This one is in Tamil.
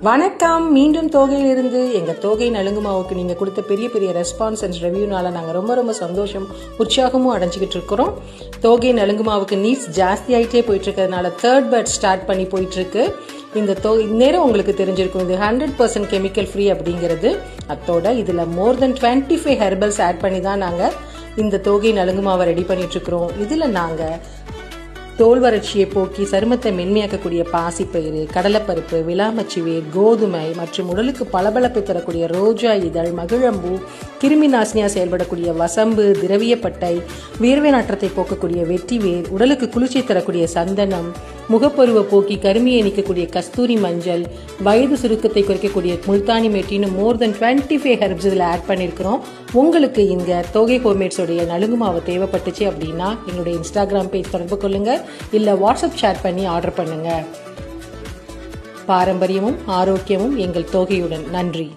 வணக்கம். மீண்டும் தோகையிலிருந்து எங்கள் தோகை நலுங்கு மாவுக்கு நீங்கள் கொடுத்த பெரிய பெரிய ரெஸ்பான்ஸ் அண்ட் ரிவ்யூனால நாங்கள் ரொம்ப சந்தோஷம் உற்சாகமும் அடைஞ்சிக்கிட்டு இருக்கிறோம். தோகை நலுங்கு மாவுக்கு நீட்ஸ் ஜாஸ்தி ஆகிட்டே போயிட்டு இருக்கிறதுனால 3rd பேட்ச் ஸ்டார்ட் பண்ணி போயிட்டுருக்கு. இந்த நேரம் உங்களுக்கு தெரிஞ்சிருக்கும், இது 100% கெமிக்கல் ஃப்ரீ அப்படிங்கிறது. அத்தோட இதில் மோர் தென் 25 ஹெர்பல்ஸ் ஆட் பண்ணி தான் நாங்கள் இந்த தோகை நலுங்கு மாவை ரெடி பண்ணிட்டு இருக்கிறோம். இதில் நாங்கள் தோல் வறட்சியை போக்கி சருமத்தை மென்மையாக்கக்கூடிய பாசிப்பயிறு, கடலைப்பருப்பு, விளாமச்சி வேர், கோதுமை மற்றும் உடலுக்கு பளபளப்பை தரக்கூடிய ரோஜா இதழ், மகிழம்பூ, கிருமி நாசினியா செயல்படக்கூடிய வசம்பு, திரவியப்பட்டை, வியர்வை நாற்றத்தை போக்கக்கூடிய வெட்டிவேர், உடலுக்கு குளிர்ச்சி தரக்கூடிய சந்தனம், முகப்பருவை போக்கி கருமையை நீக்கக்கூடிய கஸ்தூரி மஞ்சள், வயது சுருக்கத்தை குறைக்கக்கூடிய முல்தானி மெட்டின்னு மோர் தென் 25 ஹெர்ப்ஸ் இதில் ஆட் பண்ணியிருக்கிறோம். உங்களுக்கு இந்த தோகை ஹோம்மேட்ஸோடைய நலுங்கு மாவு தேவைப்பட்டுச்சு அப்படின்னா எங்களுடைய இன்ஸ்டாகிராம் பேஜ் தொடர்பு கொள்ளுங்க, இல்லை வாட்ஸ்அப் சேட் பண்ணி ஆர்டர் பண்ணுங்க. பாரம்பரியமும் ஆரோக்கியமும் எங்கள் தோகையுடன். நன்றி.